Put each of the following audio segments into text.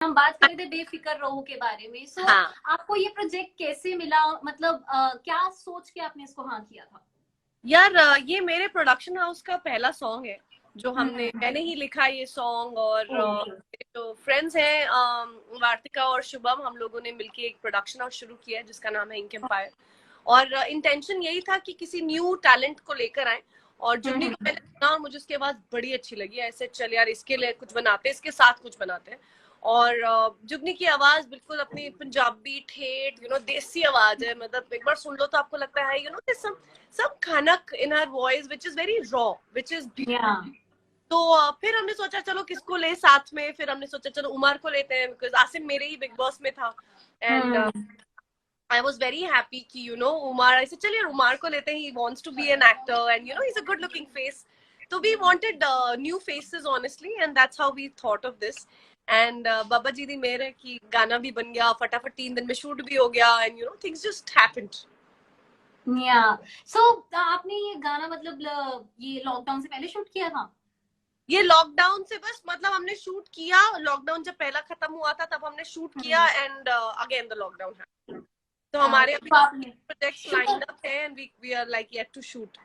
हम बात कर रहे थे बेफिक्र रहो के बारे में। हाँ आपको ये प्रोजेक्ट कैसे मिला, मतलब क्या सोच के आपने इसको हाँ किया था? यार, ये मेरे प्रोडक्शन हाउस का पहला सॉन्ग है जो हम्म। मैंने ही लिखा ये सॉन्ग। और ओके। मेरे जो फ्रेंड्स हैं, वार्तिका और शुभम, हम लोगों ने मिलके एक प्रोडक्शन हाउस शुरू किया है जिसका नाम है इंक एम्पायर। और इंटेंशन यही था कि किसी न्यू टैलेंट को लेकर आए। और जुगनी को मैंने सुना और मुझे उसके बाद बड़ी अच्छी लगी। ऐसे चल यार, इसके लिए कुछ बनाते हैं, इसके साथ कुछ बनाते हैं। और जुगनी की आवाज बिल्कुल अपनी पंजाबी ठेठ देसी आवाज है। मतलब एक बार सुन लो तो आपको लगता है some Khanak in her voice which is very raw, which is या। beautiful. तो फिर हमने सोचा चलो किसको ले साथ में। फिर हमने सोचा चलो उमर को लेते हैं, बिकॉज आसिम मेरे ही बिग बॉस में था। And I was very happy कि उमर, ऐसे चलिए उमर को लेते हैं, he wants to be an actor and he is a good looking face. तो we wanted new faces honestly, and that's how we thought of this. And Baba ji दी मेहर है कि गाना भी बन गया फटाफट, 3 दिन में शूट भी हो गया, एंड थिंग्स जस्ट हैपेंड। या। सो आपने ये गाना मतलब ये लॉकडाउन से पहले शूट किया था? ये लॉकडाउन से बस, मतलब हमने शूट किया, लॉकडाउन जब पहला खत्म हुआ था तब हमने शूट किया, एंड अगेन द लॉकडाउन है। तो हमारे अभी तो आपने प्रोजेक्ट्स शुक्र, लाइंड अप है, and we are like yet to shoot.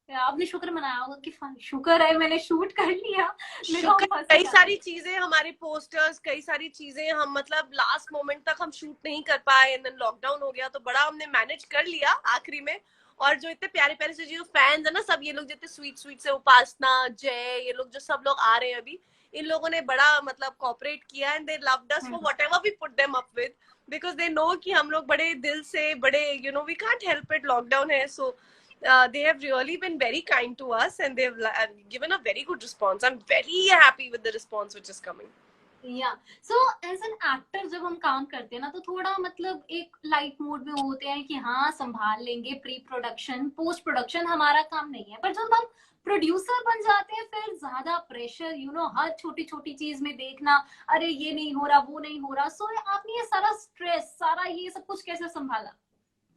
आपने शुक्र मनाया होगा कि शुक्र है मैंने शूट कर लिया, नहीं तो शुक्र, हम फंस ही कई जाते। सारी चीजें, हमारे पोस्टर्स, कई सारी चीजें हम मतलब लास्ट मोमेंट तक हम शूट नहीं कर पाए, एंड देन लॉकडाउन हो गया तो बड़ा हमने मैनेज कर लिया आखिरी में। और जो इतने प्यारे प्यारे से जो फैंस है ना, सब ये लोग जितने स्वीट स्वीट से, उपासना, जय, ये लोग जो सब लोग आ रहे हैं अभी, इन लोगों ने बड़ा मतलब कॉपरेट किया, and they loved us for whatever we put them up with, because they know कि हम लोग बड़े दिल से, बड़े we can't help it, lockdown है। So they have really been very kind to us, and they've given a very good response. I'm very happy with the response which is coming. या। So as an actor जब हम काम करते हैं ना, तो थोड़ा मतलब एक लाइट मूड में होते हैं कि हाँ संभाल लेंगे, प्री प्रोडक्शन पोस्ट प्रोडक्शन हमारा काम नहीं है। पर जब हम प्रोड्यूसर बन जाते हैं फिर ज्यादा प्रेशर, हर छोटी छोटी चीज में देखना, अरे ये नहीं हो रहा, वो नहीं हो रहा। सो आपने ये सारा स्ट्रेस, सारा ये सब कुछ कैसे संभाला?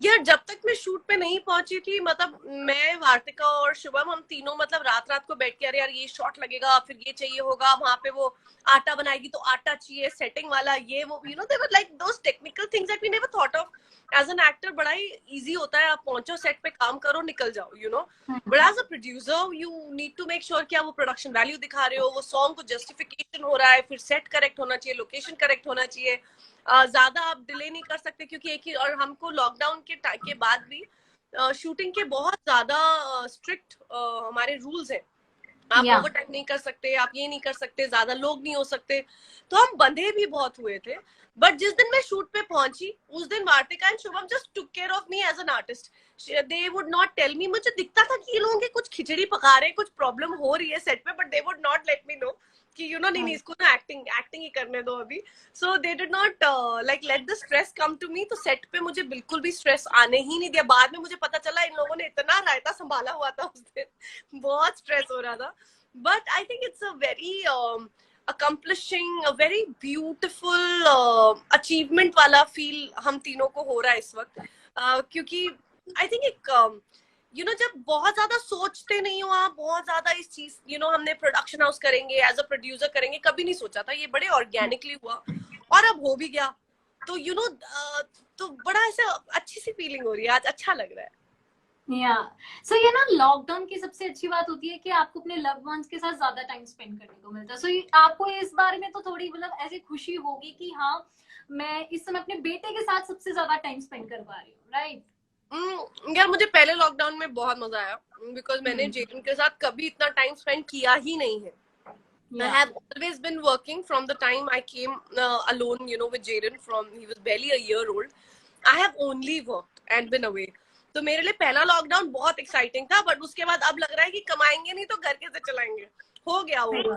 यार, जब तक मैं शूट पे नहीं पहुंची थी, मतलब मैं, वार्तिका और शुभम, हम तीनों मतलब रात रात को बैठ के, अरे यार ये शॉट लगेगा, फिर ये चाहिए होगा, वहां पे वो आटा बनाएगी तो आटा चाहिए, सेटिंग वाला ये वो, they were like those technical things that we never thought of. As an actor बड़ा ही इजी होता है, आप पहुंचो, सेट पे काम करो, निकल जाओ। But as a producer you need to make sure कि आप वो प्रोडक्शन वैल्यू दिखा रहे हो, वो सॉन्ग को जस्टिफिकेशन हो रहा है, फिर सेट करेक्ट होना चाहिए, लोकेशन करेक्ट होना चाहिए। ज्यादा आप डिले नहीं कर सकते, क्योंकि एक ही, और हमको लॉकडाउन के बाद भी शूटिंग के बहुत ज्यादा स्ट्रिक्ट हमारे रूल्स हैं। आप या। ओवर टाइम नहीं कर सकते, आप ये नहीं कर सकते, ज्यादा लोग नहीं हो सकते। तो हम बंधे भी बहुत हुए थे। बट जिस दिन मैं शूट पे पहुंची, उस दिन Vartika and Shubham just took care of me as an artist. They would not tell me, मुझे दिखता था कि ये लोगों के कुछ खिचड़ी पका रहे हैं, कुछ प्रॉब्लम हो रही है सेट पे, but they would not let me know कि नहीं नहीं, इसको ना एक्टिंग एक्टिंग ही करने दो अभी। So they did not like let the stress come to me. तो सेट पे मुझे बिल्कुल भी स्ट्रेस आने ही नहीं दिया। बाद में मुझे पता चला इन लोगों ने इतना रायता संभाला हुआ था उस दिन, बहुत स्ट्रेस हो रहा था। But I think it's a very accomplishing, a very beautiful achievement वाला feel हम तीनों को हो रहा है इस वक्त। क्योंकि I think एक जब बहुत ज्यादा सोचते नहीं हो आप, बहुत ज्यादा इस चीज, हमने प्रोडक्शन हाउस करेंगे, एज अ प्रोड्यूसर करेंगे, कभी नहीं सोचा था। ये बड़े ऑर्गेनिकली हुआ और अब हो भी गया। तो तो बड़ा ऐसा अच्छी सी फीलिंग हो रही है आज, अच्छा लग रहा है। या। सो ये ना लॉकडाउन की सबसे अच्छी बात होती है कि आपको अपने लव वंस के साथ ज्यादा टाइम स्पेंड करने को मिलता है। सो आपको इस बारे में तो थोड़ी मतलब ऐसी खुशी होगी कि हाँ मैं इस समय अपने बेटे के साथ सबसे ज्यादा टाइम स्पेंड कर पा रही हूँ, राइट? यार, मुझे पहले लॉकडाउन में बहुत मजा आया, बिकॉज मैंने हम्म। जेडन के साथ कभी इतना टाइम स्पेंड किया ही नहीं है। I या। have always been working from the time I came alone, with Jaden, from he was barely a year old. I have only worked and been away. तो मेरे लिए पहला लॉकडाउन बहुत एक्साइटिंग था, बट उसके बाद अब लग रहा है कि कमाएंगे नहीं तो घर कैसे चलाएंगे। हो गया वो या।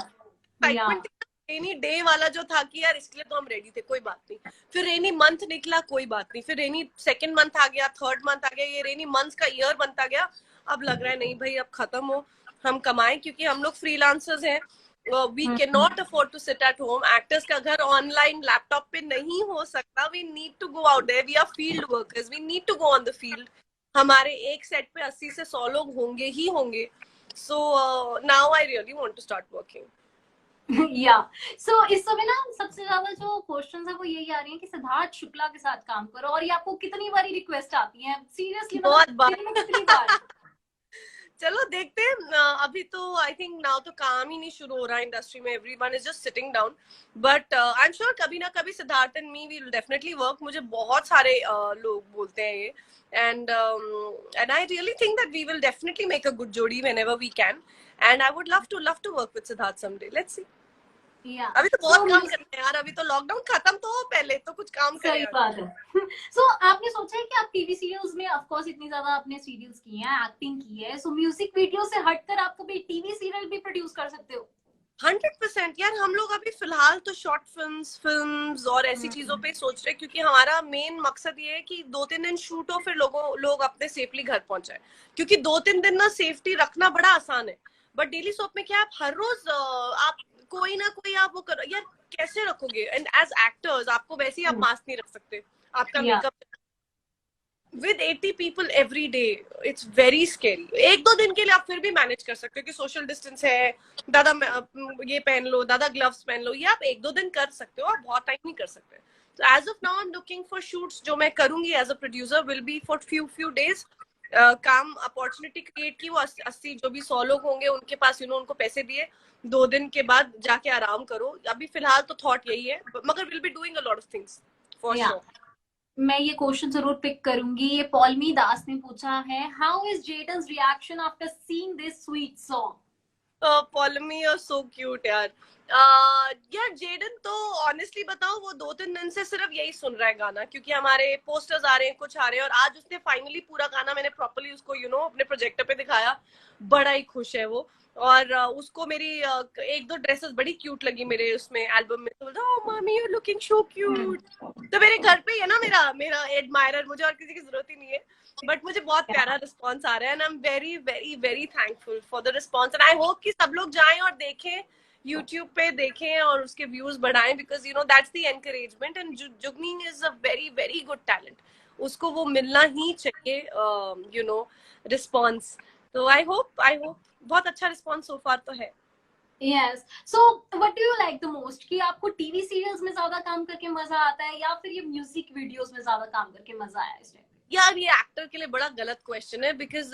एक्साइटमेंट। रेनी डे वाला जो था कि यार इसके लिए तो हम रेडी थे, कोई बात नहीं। फिर रेनी मंथ निकला, कोई बात नहीं। फिर रेनी सेकंड मंथ आ गया, थर्ड मंथ आ गया, ये रेनी मंथ का ईयर बनता गया। अब लग रहा है नहीं भाई, अब खत्म हो, हम कमाएं, क्योंकि हम लोग फ्रीलांसर्स हैं। We can not afford to sit at home. Actors का घर ऑनलाइन लैपटॉप पे नहीं हो सकता। We need to go out there, we are field workers, we need to go on the field. हमारे एक सेट पे 80 से 100 लोग होंगे ही होंगे। So now I really want to start working. या सो इस समय ना सबसे ज्यादा जो क्वेश्चंस है वो यही आ रही है कि सिद्धार्थ शुक्ला के साथ काम करो, और ये आपको कितनी बारी रिक्वेस्ट आती है सीरियसली, मतलब बहुत बार। दिन में कितनी बार? चलो देखते हैं। अभी तो आई थिंक नाउ तो काम ही नहीं शुरू हो रहा है इंडस्ट्री में, everyone is just sitting down, but I am sure कभी ना कभी Siddharth and me will definitely work. मुझे बहुत सारे लोग बोलते हैं ये, and I really think that we will definitely make a good jodi whenever we can, and I would love to work with Siddharth someday. Let's see. या अभी तो सो बहुत काम करते हैं यार, अभी तो लॉकडाउन खत्म तो हो, पहले तो कुछ काम करें सही यार। बात है। सो आपने सोचा है कि आप टीवी सीरियल्स में, ऑफ कोर्स इतनी ज्यादा आपने सीरियल्स की हैं, एक्टिंग की है, सो म्यूजिक वीडियो से हटकर आप कभी टीवी सीरियल भी प्रोड्यूस कर सकते हो? 100% यार। हम लोग अभी फिलहाल तो शॉर्ट फिल्म्स और ऐसी चीजों पे सोच रहे हैं, क्योंकि हमारा मेन मकसद ये है कि 2-3 दिन शूट हो, फिर लोग अपने सेफली घर पहुंच जाए। क्योंकि 2-3 दिन ना सेफ्टी रखना बड़ा आसान है, बट डेली सोप में क्या आप हर रोज आप कोई ना कोई आप वो करो यार, कैसे रखोगे? एंड एज एक्टर्स आपको वैसे ही आप मास्क नहीं रख सकते, आपका या makeup with 80 people every day, it's very scary. 1-2 दिन के लिए आप फिर भी मैनेज कर सकते हो कि सोशल डिस्टेंस है, दादा ये पहन लो, दादा ग्लव्स पहन लो, ये आप 1-2 दिन कर सकते हो, आप बहुत टाइम नहीं कर सकते। तो as of now I am looking for shoots जो मैं करूंगी as a producer will be for few days. काम अपॉर्चुनिटी क्रिएट की, वो 80 जो भी 100 लोग होंगे उनके पास उनको पैसे दिए, 2 दिन के बाद जाके आराम करो। अभी फिलहाल तो थॉट यही है, मगर will be doing a lot of things for या श्योर। मैं ये क्वेश्चन जरूर पिक करूंगी। ये पॉलमी दास ने पूछा है, how is Jaden's reaction after seeing this sweet song? Paulami और सो क्यूट यार। यार जेडन तो ऑनेस्टली बताओ, वो 2-3 दिन से सिर्फ यही सुन रहा है गाना, क्योंकि हमारे पोस्टर्स आ रहे हैं, कुछ आ रहे हैं, और आज उसने फाइनली पूरा गाना मैंने प्रॉपर्ली उसको अपने प्रोजेक्टर पे दिखाया। बड़ा ही खुश है वो। और उसको मेरी 1-2 ड्रेसेस बड़ी क्यूट लगी मेरे उसमें एल्बम में, तो बोलता oh mummy you looking so cute. तो मेरे घर पे ही है ना मेरा मेरा एडमायरर, मुझे और किसी की जरूरत ही नहीं है। बट मुझे बहुत प्यारा रिस्पॉन्स आ रहा है, and I am very very very thankful for the response, and I hope कि सब लोग जाएं और देखें, यूट्यूब पे देखें और उसके व्यूज बढ़ाएं, because that's the encouragement, and Jugni is a very very good talent, उसको वो मिलना ही चाहिए रिस्पॉन्स। तो आई होप बहुत अच्छा रिस्पॉन्स सो फार तो है। Yes, so what do you like the most, कि आपको टीवी सीरियल्स में ज्यादा काम करके मजा आता है या फिर ये म्यूजिक वीडियोस में ज्यादा काम करके मजा आया इस टाइम? यार ये एक्टर के लिए बड़ा गलत क्वेश्चन है, because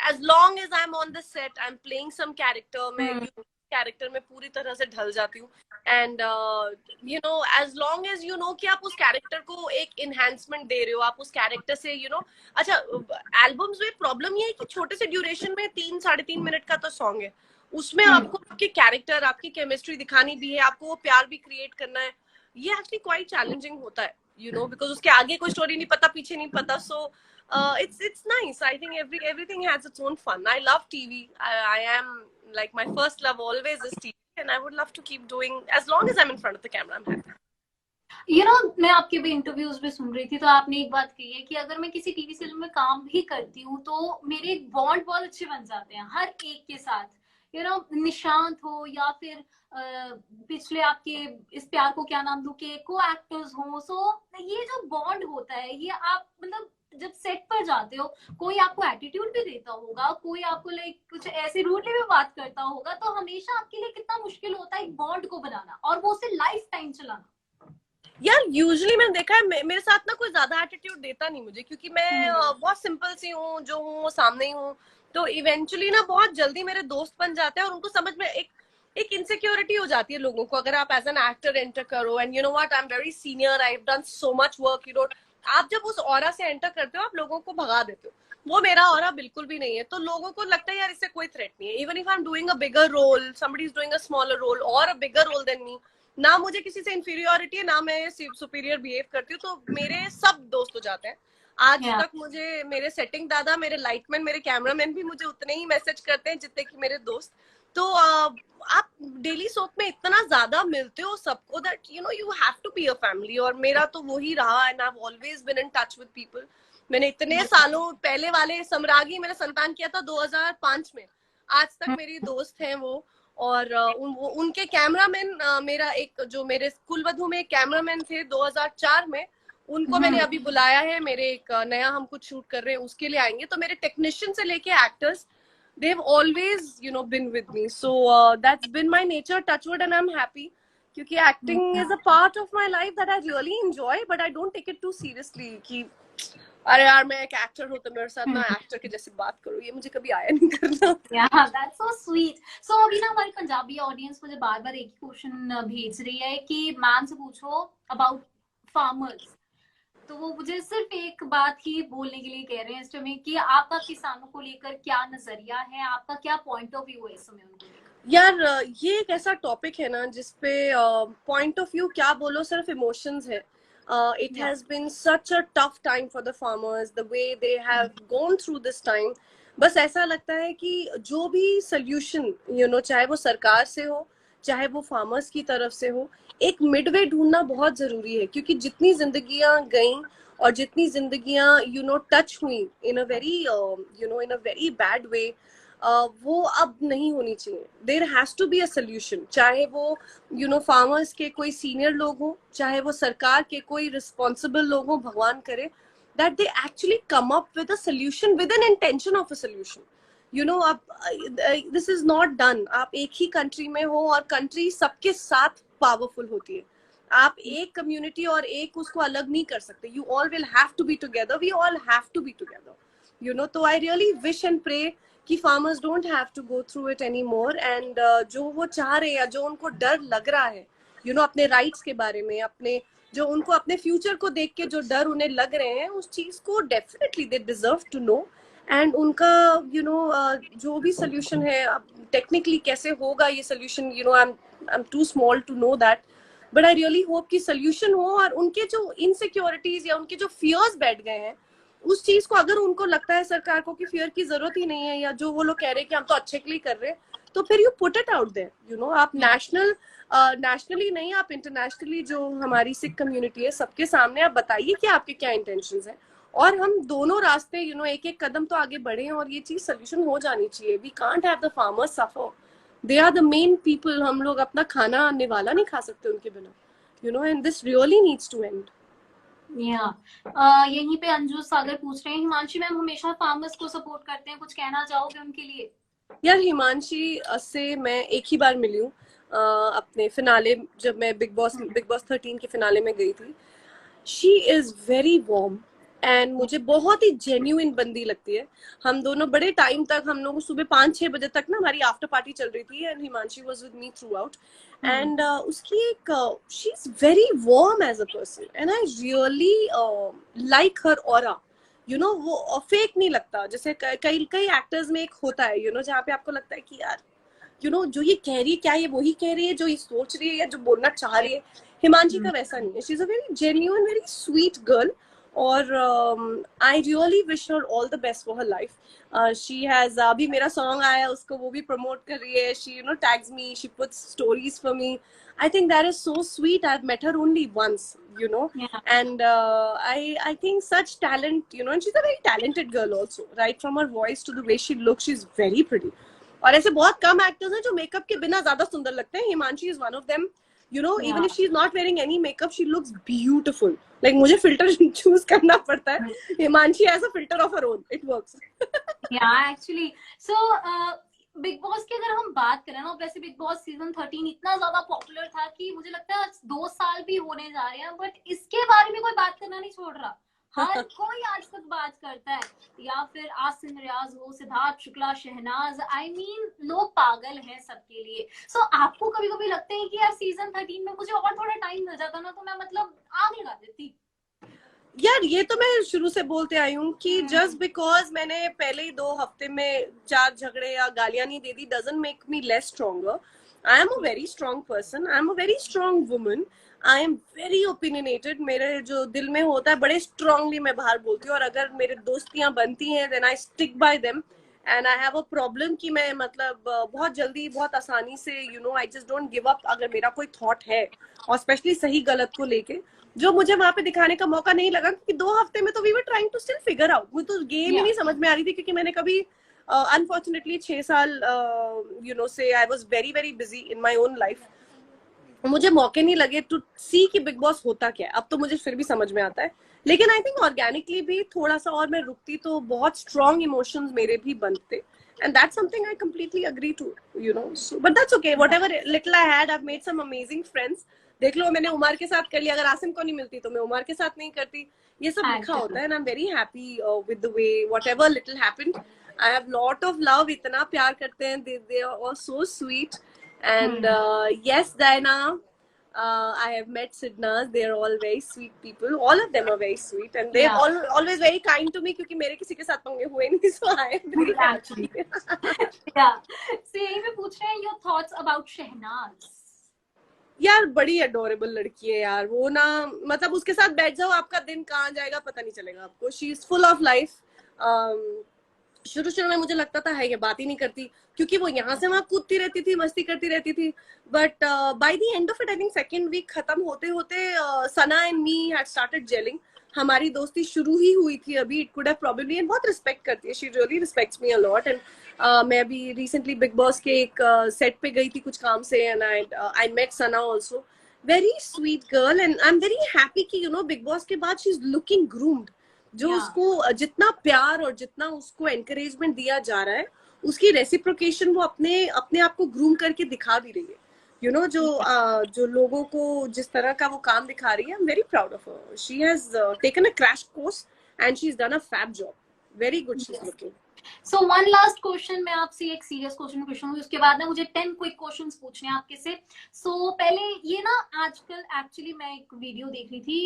as long as I am on the set I am playing some character, मैं कैरेक्टर में पूरी तरह से ढल जाती हूँ, एंड एज लॉन्ग एज कि आप उस कैरेक्टर को एक इनहेंसमेंट दे रहे हो, आप उस कैरेक्टर से अच्छा एल्बम्स में प्रॉब्लम ये है कि छोटे से ड्यूरेशन में 3-3.5 मिनट का तो सॉन्ग है, उसमें आपको आपके कैरेक्टर, आपकी केमिस्ट्री दिखानी भी है, आपको वो प्यार भी क्रिएट करना है। ये एक्चुअली क्वाइट चैलेंजिंग होता है, बिकॉज उसके आगे कोई स्टोरी नहीं पता, पीछे नहीं पता। सो it's nice. I think everything has its own fun. I love TV. I am like my first love always is TV, and I would love to keep doing as long as I'm in front of the camera. I'm happy. मैं आपके भी interviews में सुन रही थी, तो आपने एक बात कही है कि अगर मैं किसी टीवी सीरियल में काम भी करती हूँ तो मेरे एक बॉन्ड बहुत अच्छे बन जाते हैं हर एक के साथ। निशांत हो या फिर पिछले आपके इस प्यार को क्या नाम दूं के को एक्टर्स हो, सो ये जो बॉन्ड होता है ये आप मतलब जब सेट पर जाते हो, कोई आपको एटीट्यूड भी देता होगा, कोई आपको लाइक कुछ ऐसे रूडली भी बात करता होगा, तो हमेशा आपके लिए कितना मुश्किल होता है एक बॉन्ड को बनाना और वो उसे लाइफ टाइम चलाना। यार यूजुअली मैंने देखा है मेरे साथ ना कोई ज्यादा एटीट्यूड देता नहीं मुझे, क्योंकि मैं बहुत सिंपल सी हूँ, जो हूँ वो सामने ही हूँ। तो इवेंचुअली ना बहुत जल्दी मेरे दोस्त बन जाते हैं, और उनको समझ में एक इनसिक्योरिटी हो जाती है लोगों को, अगर आप एज एन एक्टर एंटर करो, and you know what, I am very senior, I have done so much work, आप जब उस ऑरा से एंटर करते हो आप लोगों को भगा देते हो। वो मेरा ऑरा बिल्कुल भी नहीं है, तो लोगों को लगता है यार इससे कोई थ्रेट नहीं है। Even if I am doing a bigger role, somebody is doing a smaller role और a bigger role than me, ना मुझे किसी से इंफीरियोरिटी है, ना मैं सुपीरियर बिहेव करती हूँ, तो मेरे सब दोस्त हो जाते हैं। आज Yeah. तक मुझे मेरे सेटिंग दादा, मेरे लाइटमैन, मेरे कैमरामैन भी मुझे उतने ही मैसेज करते हैं जितने कि मेरे दोस्त। तो आप डेली सोप में इतना ज्यादा मिलते हो सबको that you have to be a family, और मेरा तो वही रहा, and I have always been in touch with people. मैंने इतने सालों पहले वाले समरागी मैंने संतान किया था 2005 में, आज तक मेरी दोस्त हैं वो। और उनके कैमरामैन, मेरा एक जो मेरे कुलवधु में कैमरामैन थे 2004 में, उनको मैंने अभी बुलाया है, मेरे एक नया हम कुछ शूट कर रहे हैं उसके लिए आएंगे। तो मेरे टेक्नीशियन से लेके actors they've always, you know, been with me. So that's been my nature, touchwood, and I'm happy. क्योंकि acting is a part of my life that I really enjoy, but I don't take it too seriously. कि अरे यार मैं एक actor हूँ तो मेरे साथ ना एक्टर के जैसे बात करो, ये मुझे कभी आया नहीं करना. Yeah, that's so sweet. So अभी ना हमारी पंजाबी ऑडियंस मुझे बार बार एक ही क्वेश्चन भेज रही है कि मैम से पूछो अबाउट फार्मर्स. तो वो मुझे सिर्फ एक बात ही बोलने के लिए कह रहे हैं इस समय कि आपका किसानों को लेकर क्या नजरिया है, आपका क्या पॉइंट ऑफ व्यू है इस समय उनको लेकर. यार ये एक ऐसा टॉपिक है ना जिसपे पॉइंट ऑफ व्यू क्या बोलो, सिर्फ इमोशंस है. It has been such a tough time for the farmers, the way they have gone through this time. बस ऐसा लगता है कि जो भी solution, you know, चाहे वो सरकार से हो, चाहे वो farmers की तरफ से हो, एक midway ढूंढना बहुत जरूरी है. क्योंकि जितनी जिंदगियां गईं और जितनी जिंदगियां, you know, touch हुई in a very, you know, in a very bad way, वो अब नहीं होनी चाहिए. There has to be a solution. चाहे वो यू नो फार्मर्स के कोई सीनियर लोग हो, चाहे वो सरकार के कोई रिस्पॉन्सिबल लोग हो, भगवान करे that they actually come up with a solution with an intention of a solution. You no अब दिस इज नॉट डन. आप एक ही कंट्री में हो और कंट्री सबके साथ पावरफुल होती है. आप एक कम्युनिटी और एक उसको अलग नहीं कर सकते. You all will have to be together. We all have to be together. You know, तो I really wish and pray कि farmers don't have to go through it any more. And जो वो चाह रहे हैं या जो उनको डर लग रहा है, यू नो, अपने राइट्स के बारे में, अपने जो उनको अपने फ्यूचर को देख के जो डर उन्हें लग रहे हैं, उस चीज को definitely they deserve to know. And उनका यू नो जो भी सोल्यूशन है, अब टेक्निकली कैसे होगा ये solution, you know, I am too small to know that. But I really hope कि सोल्यूशन हो और उनके जो इनसिक्योरिटीज या उनके जो फियर्स बैठ गए हैं, उस चीज को अगर उनको लगता है सरकार को कि फियर की जरूरत ही नहीं है, या जो वो लोग कह रहे हैं कि हम तो अच्छे के लिए कर रहे हैं, तो फिर you put it out there. You know, आप नेशनली नहीं, आप इंटरनेशनली जो हमारी सिख कम्युनिटी है सबके सामने आप बताइए कि आपके क्या इंटेंशंस हैं. और हम दोनों रास्ते, यू नो, एक एक कदम तो आगे बढ़े और ये चीज सोल्यूशन हो जानी चाहिए. We can't have the farmers suffer. They are the main people. हम लोग अपना खाना निवाला नहीं खा सकते उनके बिना. You know, and this really needs to end. यहीं पे अंजू सागर पूछ रहे हैं, हिमांशी मैम हमेशा फार्मर्स को सपोर्ट करते हैं, कुछ कहना चाहोगे उनके लिए? यार हिमांशी से मैं एक ही बार मिली हूँ अपने फिनाले, जब मैं बिग बॉस 13 के फिनाले में गई थी. She is very warm and मुझे बहुत ही जेन्युइन बंदी लगती है. हम दोनों बड़े टाइम तक, हम लोग सुबह 5-6 बजे तक ना हमारी आफ्टर पार्टी चल रही थी and Himanshi was with me throughout. And उसकी एक she is very warm as a person and I really like her aura. You know, वो फेक नहीं लगता. जैसे कई एक्टर्स में एक होता है, यू नो, जहाँ पे आपको लगता है कि यार, यू नो, जो ये कह रही है क्या ये वही कह रही है जो ये सोच रही है या जो बोलना चाह रही है. हिमांशी का वैसा नहीं है. She is a very genuine, very sweet girl. और I really wish her all the best for her life. She has अभी मेरा सॉन्ग आया उसको वो भी प्रमोट कर रही है. She, you know, tags me, she puts stories for me. I think that is so sweet. I've met her only once, you know. Yeah. And I think such talent, you know, and she's a very talented girl also. Right from her voice to the way she looks, she's very pretty. और ऐसे बहुत कम actors हैं जो makeup के बिना ज्यादा सुंदर लगते हैं. Himanshi is one of them. You know, yeah. Even if she's not wearing any makeup, she looks beautiful. Like मुझे filter choose करना पड़ता है. Himanshi has a filter of her own. It works. Yeah, actually. So, big boss की अगर हम बात करें ना, वैसे बिग बॉस सीजन 13 इतना ज्यादा पॉपुलर था कि मुझे लगता है 2 साल भी होने जा रहे हैं, बट इसके बारे में कोई बात करना नहीं छोड़ रहा. हर कोई आज तक बात करता है. या फिर आसिन रियाज हो, सिद्धार्थ शुक्ला, शहनाज, आई मीन लोग पागल हैं सबके लिए. सो आपको कभी कभी लगता है कि यार सीजन 13 में मुझे और थोड़ा टाइम मिल जाता ना तो मैं मतलब आग लगा देती? यार ये तो मैं शुरू से बोलते आई हूँ कि जस्ट बिकॉज मैंने पहले ही 2 हफ्ते में 4 झगड़े या गालियां नहीं दे दी doesn't make me less stronger. I am a very strong person. I am a very strong woman. I am very opinionated. मेरे जो दिल में होता है बड़े स्ट्रांगली मैं बाहर बोलती हूँ. और अगर मेरे दोस्तियां बनती हैं then I stick by them. And I have a problem कि मैं मतलब बहुत जल्दी, बहुत आसानी से, you know, I just don't give up. अगर मेरा कोई थॉट है और स्पेशली सही गलत को लेके, जो मुझे वहां पे दिखाने का मौका नहीं लगा क्योंकि 2 हफ्ते में तो we were trying to still figure out. मुझे तो गेम ही नहीं समझ में आ रही थी क्योंकि मैंने कभी अनफॉर्चुनेटली 6 साल यू नो से I was very very busy in my own life. मुझे मौके नहीं लगे टू सी कि बिग बॉस होता क्या है. अब तो मुझे फिर भी समझ में आता है. लेकिन आई थिंक ऑर्गेनिकली भी थोड़ा सा और मैं रुकती तो बहुत स्ट्रॉन्ग इमोशंस मेरे भी बनते. and that's something I completely agree to, you know. So but that's okay, whatever little I had, I've made some amazing friends. देख लो, मैंने उमर के साथ कर लिया, अगर आसिम को नहीं मिलती तो मैं उमर के साथ नहीं करती. ये सब लिखा होता है, and I'm very happy with the way whatever little happened. I have lot of love, इतना प्यार करते हैं, they are all so sweet. And yes, Diana, I have met Sidnas. They are all very sweet people. All of them are very sweet, and they're always very kind to me. क्योंकि मेरे किसी के साथ पंगे हुए नहीं, so I am very happy. Yeah. So यही मैं पूछ रहे हैं your thoughts about शहनाज. यार बड़ी अडोरेबल लड़की है यार वो ना, मतलब उसके साथ बैठ जाओ, आपका दिन कहाँ जाएगा पता नहीं चलेगा आपको. She is full of life. शुरू में मुझे लगता था है ये बात ही नहीं करती, क्योंकि वो यहाँ से वहाँ कूदती रहती थी, मस्ती करती रहती थी. But by the end of it, I think second week खत्म होते होते Sana and me had started gelling. हमारी दोस्ती शुरू ही हुई थी अभी. It could have probably, and बहुत रिस्पेक्ट करती है, she really respects me a lot. And मैं अभी रिसेंटली बिग बॉस के एक सेट पे गई थी कुछ काम से, and I met Sana also. Very sweet girl, and I am very happy कि यू नो बिग बॉस के बाद शी इज लुकिंग ग्रूम्ड. जो उसको जितना प्यार और जितना उसको एनकरेजमेंट दिया जा रहा है, उसकी रेसिप्रोकेशन वो अपने आप को ग्रूम करके दिखा भी रही है. यू नो जो लोगों को जिस तरह का वो काम दिखा रही है, I am very proud of her. She has taken a crash course and she has done a fab job. Very good she is looking. So one last question, मैं आपसे एक सीरियस क्वेश्चन पूछूंगी, उसके बाद ना मुझे 10 क्विक क्वेश्चंस पूछने हैं आपके से. So पहले ये ना, आजकल एक्चुअली मैं एक वीडियो देख रही थी,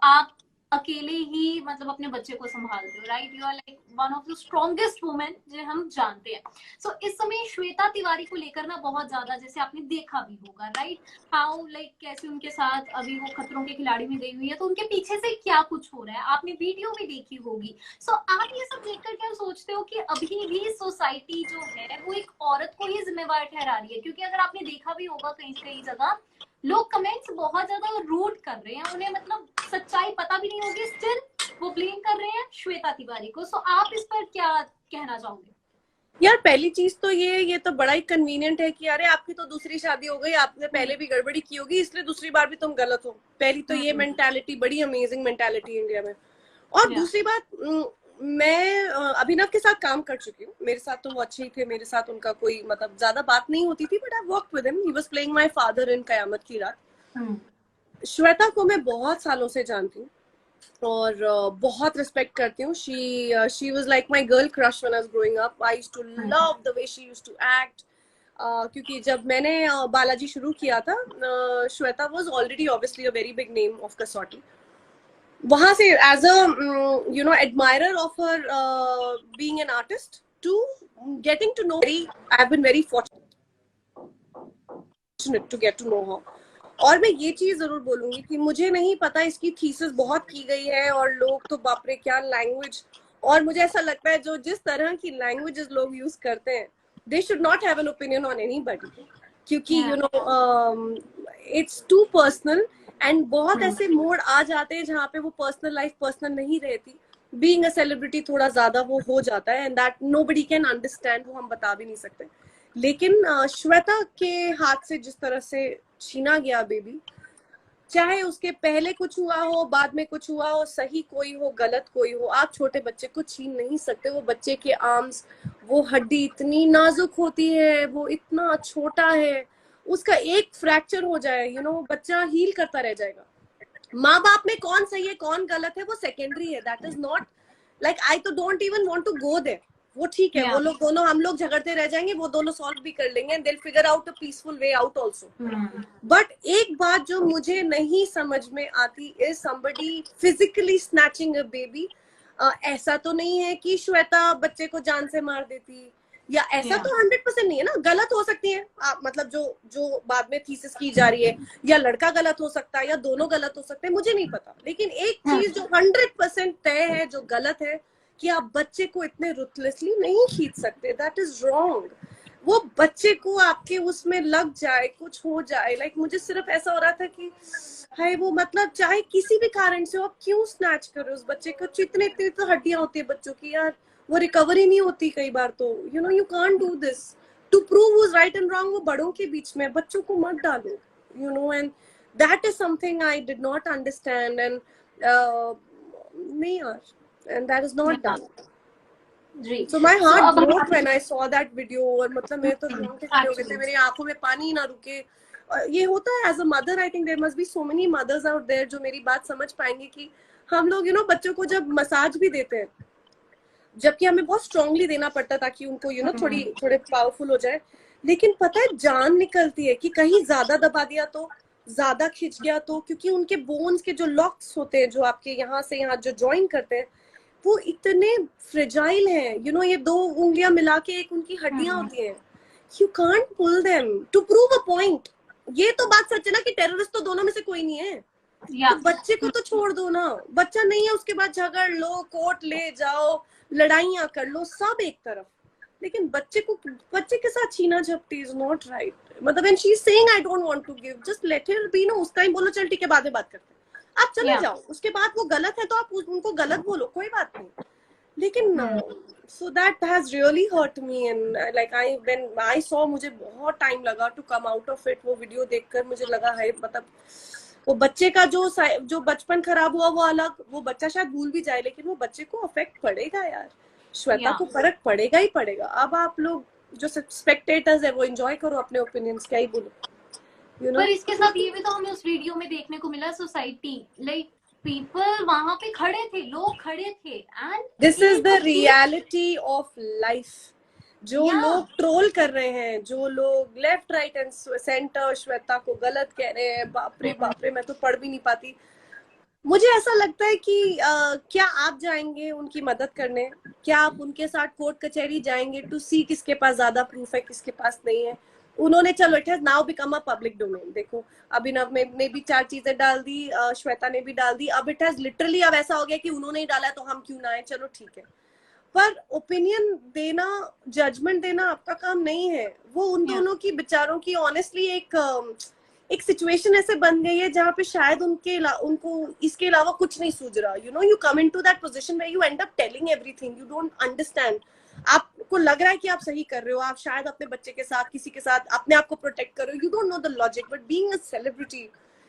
आप अकेले ही मतलब अपने बच्चे को संभालते हो, right? You are like one of the strongest women जो हम जानते हैं. सो इस समय श्वेता तिवारी को लेकर ना बहुत ज्यादा, जैसे आपने देखा भी होगा, राइट, हाउ लाइक कैसे उनके साथ अभी वो खतरों के खिलाड़ी में गई हुई है, तो उनके पीछे से क्या कुछ हो रहा है, आपने वीडियो भी देखी होगी. सो आप ये सब देखकर क्या सोचते हो कि अभी भी सोसाइटी जो है वो एक औरत को ही जिम्मेवार ठहरा रही है? क्योंकि अगर आपने देखा भी होगा कई जगह लोग कमेंट्स बहुत ज्यादा रूट कर रहे हैं, उन्हें मतलब सच्चाई पता भी नहीं होगी, स्टिल वो ब्लेम कर रहे हैं श्वेता तिवारी को. सो आप इस पर क्या कहना चाहोगे? यार पहली चीज तो ये तो बड़ा ही कन्वीनियंट है कि अरे आपकी तो दूसरी शादी हो गई, आपने पहले भी गड़बड़ी की होगी, इसलिए दूसरी बार भी तुम गलत हो. पहली तो ये मेंटालिटी बड़ी अमेजिंग मेंटालिटी इंडिया में. और दूसरी बात, मैं अभिनव के साथ काम कर चुकी हूँ. मेरे साथ तो वो अच्छे ही थे, मेरे साथ उनका कोई मतलब ज्यादा बात नहीं होती थी, but I worked with him. He was playing my father in Qayamat Ki Raat. Shweta को मैं बहुत सालों से जानती हूँ और बहुत रिस्पेक्ट करती हूँ. She was like my girl crush when I was growing up. I used to love the way she used to act. क्योंकि जब मैंने बालाजी शुरू किया था, Shweta was already obviously a very big name of Kasauti. वहां से as a you know admirer of her being an artist to getting to know, I have been very fortunate to get to know her. और मैं ये चीज जरूर बोलूंगी कि मुझे नहीं पता, इसकी थीसिस बहुत की गई है और लोग तो बाप रे क्या लैंग्वेज. और मुझे ऐसा लगता है जो जिस तरह की लैंग्वेजेस लोग यूज करते हैं, they should not have an opinion on anybody, क्योंकि you know it's too personal. And बहुत ऐसे मोड आ जाते हैं जहाँ पे वो पर्सनल लाइफ पर्सनल नहीं रहती. बीइंग अ सेलिब्रिटी थोड़ा ज्यादा वो हो जाता है, and that nobody can understand, वो हम बता भी नहीं सकते. लेकिन श्वेता के हाथ से जिस तरह से छीना गया बेबी, चाहे उसके पहले कुछ हुआ हो, बाद में कुछ हुआ हो, सही कोई हो गलत कोई हो, आप छोटे बच्चे को छीन नहीं सकते. वो बच्चे के आर्म्स, वो हड्डी इतनी नाजुक होती है, वो इतना छोटा है, उसका एक फ्रैक्चर हो जाए, यू नो, बच्चा हील करता रह जाएगा. माँ बाप में कौन सही है कौन गलत है वो सेकेंडरी है. That is not like, I तो don't even want to go there. वो ठीक है, वो लोग दोनों, हम लोग झगड़ते रह जाएंगे, वो दोनों सॉल्व भी कर लेंगे, and they will figure out a peaceful way out also. But एक बात जो मुझे नहीं समझ में आती is somebody physically snatching a baby. ऐसा तो नहीं है कि श्वेता बच्चे को जान से मार देती, या ऐसा तो 100% नहीं है ना. गलत हो सकती है, मतलब जो बाद में थीसिस की जा रही है, या लड़का गलत हो सकता है या दोनों गलत हो सकते हैं, मुझे नहीं पता. लेकिन एक चीज जो 100% तय है, जो गलत है, कि आप बच्चे को इतने रुथलेसली नहीं खींच सकते. That is wrong. वो बच्चे को आपके उसमें लग जाए, कुछ हो जाए, लाइक मुझे सिर्फ ऐसा हो रहा था कि हाय, वो मतलब चाहे किसी भी कारण से आप क्यों स्नैच करो उस बच्चे को. इतनी तो हड्डियां होती है बच्चों की यार, वो रिकवरी नहीं होती कई बार. तो you know you can't do this to prove who's right and wrong. वो बड़ों के बीच में, बच्चों को मत डालो, you know. And that is something I did not understand, and नहीं यार, and that is not done. Ji. So my So heart अब broke when I saw that video, और मतलब मेरे तो रोंगटे खड़े हो गए थे, मेरी आंखों में पानी ना रुके। ये होता है as a mother, I think there must be so many mothers out there जो मेरी बात समझ पाएंगे कि हम लोग बच्चों को जब मसाज भी देते हैं, जबकि हमें बहुत स्ट्रांगली देना पड़ता है ताकि उनको थोड़े पावरफुल हो जाए, लेकिन पता है जान निकलती है कि कहीं ज्यादा दबा दिया तो, ज्यादा खिंच गया तो, क्योंकि उनके बोन्स के जो लॉक्स होते हैं, जो आपके यहाँ से यहाँ जो ज्वाइन करते हैं, वो इतने फ्रेजाइल हैं, ये 2 उंगलियां मिला के एक उनकी हड्डियां होती हैं, you can't pull them to prove a point. ये तो बात सच है ना कि टेररिस्ट तो दोनों में से कोई नहीं है। तो बच्चे को तो छोड़ दो ना, बच्चा नहीं है उसके बाद झगड़ लो, कोर्ट ले जाओ, लड़ाइयां कर लो, सब एक तरफ, लेकिन बच्चे के साथ छीना झपटी इज नॉट राइट। मतलब and she is saying I don't want to give, just let her be. No उस टाइम बोलो चल ठीक है बाद में बात करते हैं, आप चले जाओ, उसके बाद वो गलत है तो आप उनको गलत बोलो, कोई बात नहीं, लेकिन so that has really hurt me and like when I saw, मुझे बहुत टाइम लगा to come out of it। वो वीडियो देखकर मुझे लगा है मतलब वो बच्चे का जो बचपन खराब हुआ वो अलग, वो बच्चा शायद भूल भी जाए, लेकिन वो बच्चे को अफेक्ट पड़ेगा यार, श्वेता को फर्क पड़ेगा ही पड़ेगा। अब आप लोग जो स्पेक्टेटर्स है वो एंजॉय करो अपने ओपिनियंस, क्या ही बोलो पर इसके साथ ये भी तो हमें उस वीडियो में देखने को मिला, सोसाइटी लाइक पीपल वहां पे खड़े थे, लोग खड़े थे, and this is the reality of life. जो लोग ट्रोल कर रहे हैं, जो लोग left right and centre Shweta को गलत कह रहे हैं, बाप रे मैं तो पढ़ भी नहीं पाती। मुझे ऐसा लगता है कि क्या आप जाएंगे उनकी मदद करने, क्या आप उनके साथ कोर्ट कचहरी जाएंगे टू सी किसके पास ज्यादा प्रूफ है, किसके पास नहीं है। उन्होंने चलो it has now become a public domain, देखो अभिनव ने भी 4 चीजें डाल दी, श्वेता ने भी डाल दी, अब इट हैज लिटरली अब ऐसा हो गया कि उन्होंने ही डाला है तो हम क्यों ना आए, चलो ठीक है। पर ओपिनियन देना, जजमेंट देना आपका काम नहीं है। वो उन दोनों की बेचारों की ऑनेस्टली एक सिचुएशन ऐसे बन गई है जहाँ पे शायद उनको इसके अलावा कुछ नहीं सूझ रहा। You come into that position where you end up telling everything, you don't understand. आपको लग रहा है कि आप सही कर रहे हो, आप शायद अपने बच्चे के साथ किसी के साथ अपने आप को प्रोटेक्ट कर रहे हो, you don't know the logic, but being a celebrity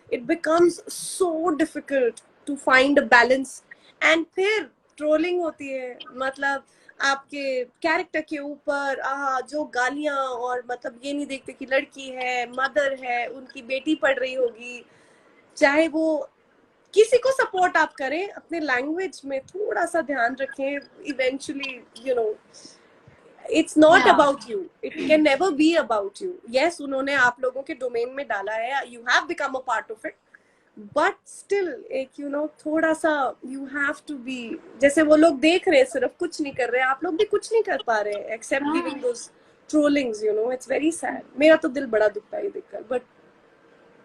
it becomes so difficult to find a balance. And फिर ट्रोलिंग होती है, मतलब आपके कैरेक्टर के ऊपर जो गालियां, और मतलब ये नहीं देखते कि लड़की है, मदर है, उनकी बेटी पढ़ रही होगी, चाहे वो किसी को सपोर्ट आप करें, अपने लैंग्वेज में थोड़ा सा ध्यान रखें। Eventually it's not about you, it can never be about you. Yes उन्होंने आप लोगों के डोमेन में डाला है, you have become a part of it, but still एक थोड़ा सा यू हैव टू बी, जैसे वो लोग देख रहे हैं सिर्फ, कुछ नहीं कर रहे, आप लोग भी कुछ नहीं कर पा रहे except giving those trollings. It's very sad. मेरा तो दिल बड़ा दुखता है ये देखकर, बट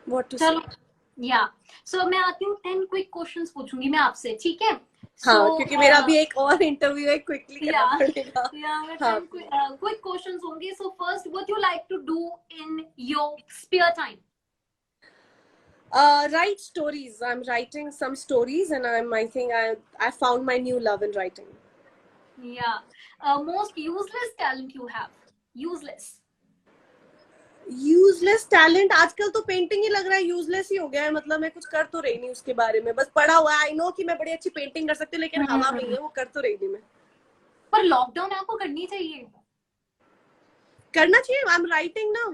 व्हाट टू से। या सो मैं आती हूँ 10 क्विक क्वेश्चंस पूछूंगी मैं आपसे, ठीक है? हाँ, क्योंकि मेरा भी एक और इंटरव्यू है, क्विकली करना पड़ेगा। क्विक क्वेश्चंस होंगे। So first, what you like to do in your spare time? Write stories. I'm writing some stories, and I think I found my new love in writing. Yeah. Most useless talent you have? Useless talent आजकल तो painting ही लग रहा है useless ही हो गया है। मतलब मैं कुछ कर तो रही नहीं उसके बारे में, बस पढ़ा हुआ है। आई नो कि मैं बड़ी अच्छी पेंटिंग कर सकती हूँ, लेकिन हवा में है, वो कर तो रही नहीं मैं। पर लॉकडाउन आपको करनी चाहिए। करना चाहिए। आई एम राइटिंग ना।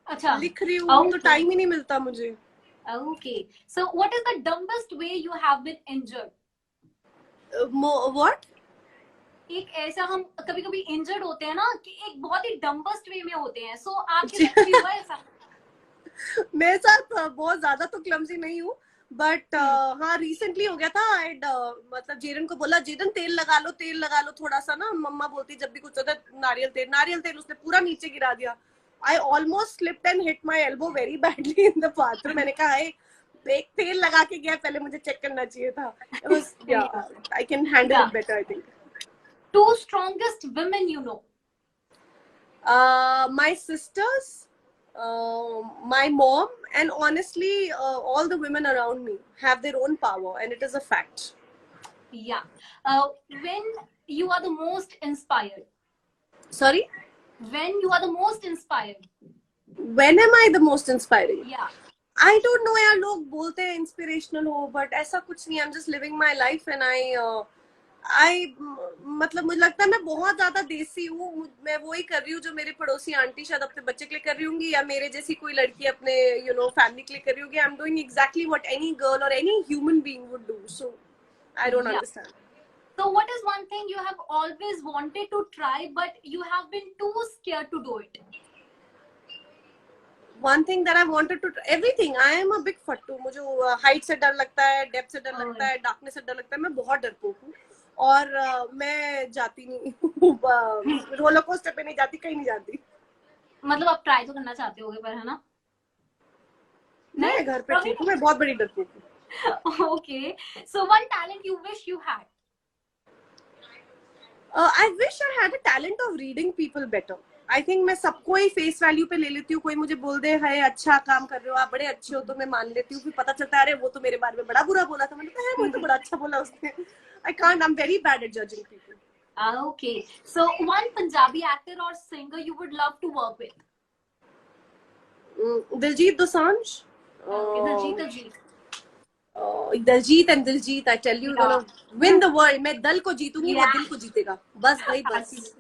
अच्छा, लिख रही हूँ तो टाइम ही नहीं मिलता मुझे। Okay. So what is the dumbest way you have been injured? What? एक ऐसा हम कभी कभी इंजर्ड होते हैं ना कि एक बहुत ही डम्बस्ट वे में होते हैं। सो आपके साथ भी हुआ ऐसा? मेरे साथ बहुत ज्यादा तो क्लमजी नहीं हूँ, बट हाँ रिसेंटली हो गया था। एंड मतलब जेरन को बोला, जेरन तेल लगा लो थोड़ा सा ना। मम्मा बोलती जब भी कुछ होता है नारियल तेल उसने पूरा नीचे गिरा दिया। I almost slipped and hit my elbow very badly in the bathroom. मैंने कहा एक तेल लगा के गया, पहले मुझे चेक करना चाहिए था। It was, yeah, I can handle it better, I think. 2 strongest women you know? My sisters, my mom, and honestly, all the women around me have their own power, and it is a fact. Yeah. When you are the most inspired? Sorry? When you are the most inspired? When am I the most inspiring? Yeah. I don't know यार, लोग बोलते हैं inspirational हो, but ऐसा कुछ नहीं। I'm just living my life and मतलब मुझे लगता है मैं बहुत ज्यादा देसी हूँ, मैं वो ही कर रही हूँ जो मेरे पड़ोसी आंटी शायद अपने बच्चे के लिए कर रही होंगी, या मेरे जैसी कोई लड़की अपने फैमिली के लिए कर रही होगी. I am doing exactly what any girl और any human being would do. So I don't Yeah. Understand. So what is one thing you have always wanted to try but you have been too scared to do it? One thing that I wanted to, everything. I am a big फट्टू. मुझे height से डर लगता है, depth से डर लगता है, darkness से डर लगता है. मैं बहुत डरपोक हूँ और मैं जाती नहीं हूँ रोलर कोस्टर पे नहीं जाती, कहीं नहीं जाती. मतलब आप ट्राई तो करना चाहते होगे पर, है ना? मैं घर पे ठीक हूँ, मैं बहुत बड़ी डरपोक हूँ. Okay. So one talent you wish you had. I wish I had a talent of reading people better. I think मैं सबको ही फेस वैल्यू पे ले लेती हूँ. कोई मुझे बोल दे है अच्छा काम कर रहे हो, आप बड़े अच्छे हो, तो मैं मान लेती हूँ. फिर पता चलता है अरे वो तो मेरे बारे में बड़ा बुरा बोला था. मैंने कहा है वो तो बड़ा अच्छा बोला उसने. I can't, I am very bad at judging people. Okay. So one Punjabi actor or singer you would love to work with. Diljit Dosanjh. Okay, Diljit. Diljit and Diljit, I tell you, gonna win the world. मैं दल को जीतूंगी, वो दिल को जीतेगा. बस भाई बस.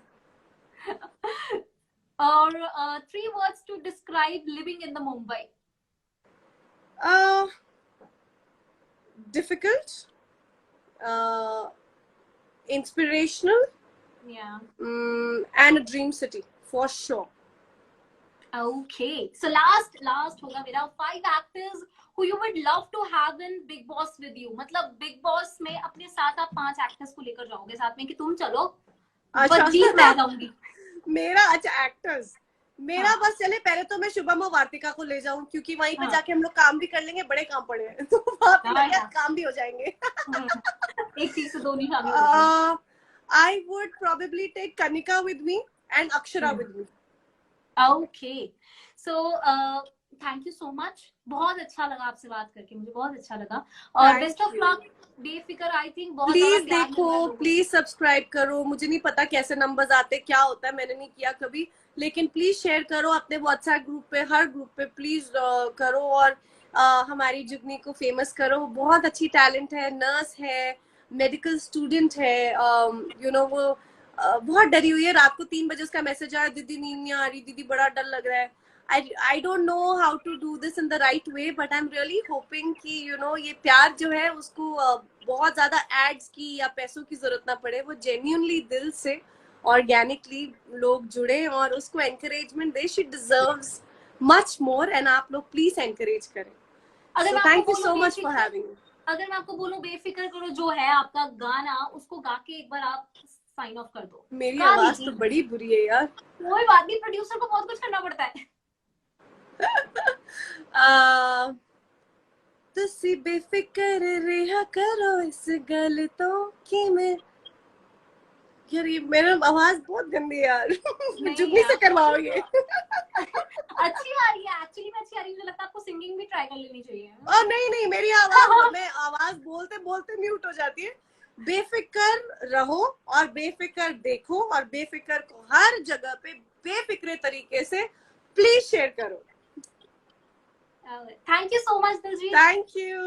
Or 3 words to describe living in the Mumbai. Difficult, inspirational, Yeah. And a dream city for sure. Okay. So last होगा मेरा 5 actors who you would love to have in Big Boss with you. मतलब Big Boss में अपने साथ आप 5 actors को लेकर जाओगे साथ में कि तुम चलो, बस जीत मैं जाऊंगी. मेरा अच्छा एक्टर्स मेरा बस चले. पहले तो मैं शुभम और वार्तिका को ले जाऊं, क्योंकि वहीं पे जाके हम लोग काम भी कर लेंगे. बड़े काम पड़े हैं तो वहां पे काम भी हो जाएंगे. एक चीज से दो नहीं शामिल. I would probably take Kanika with me and Akshara with me. Okay. So thank you so much. बहुत अच्छा लगा आपसे बात करके, मुझे बहुत अच्छा लगा. और बेस्ट ऑफ लक. बेफिक्र. आई थिंक बहुत प्लीज देखो, प्लीज सब्सक्राइब करो. मुझे नहीं पता कैसे नंबर्स आते, क्या होता है, मैंने नहीं किया कभी, लेकिन प्लीज शेयर करो अपने व्हाट्सएप ग्रुप पे, हर ग्रुप पे प्लीज करो. और हमारी जुगनी को फेमस करो. बहुत अच्छी टैलेंट है, नर्स है, मेडिकल स्टूडेंट है. वो बहुत डरी हुई है. रात को 3 बजे उसका मैसेज आया, दीदी नींद नहीं आ रही, दीदी बड़ा डर लग रहा है. I don't know how to do this in the right way, but I'm really hoping कि ये प्यार जो है उसको बहुत ज्यादा एड्स की या पैसों की जरूरत ना पड़े. वो जेन्युइनली दिल से ऑर्गेनिकली लोग जुड़े और उसको encouragement they. She deserves much more and आप लोग प्लीज एनकरेज करें. So thank you so much for having me. अगर मैं आपको बोलूं बेफिक्र करो जो है आपका गाना, उसको गा के एक बार आप साइन ऑफ कर दो. मेरी आवाज तो बड़ी बुरी है यार. कोई बात नहीं, प्रोड्यूसर को बहुत कुछ करना पड़ता है. तुसी बेफिक्र रहा करो इस गल तो कि मैं. यार ये मेरा आवाज बहुत गंदी है यार. जुगनी से करवाओ ये. अच्छी आ रही है एक्चुअली में, अच्छी आ रही है. मुझे लगता है आपको सिंगिंग भी ट्राई कर लेनी चाहिए. नहीं मेरी आवाज मैं आवाज बोलते बोलते म्यूट हो जाती है. बेफिक्र रहो और बेफिक्र देखो और बेफिक्र को हर जगह पे बेफिक्रे तरीके से प्लीज शेयर करो. Thank you so much, Diljit. Thank you.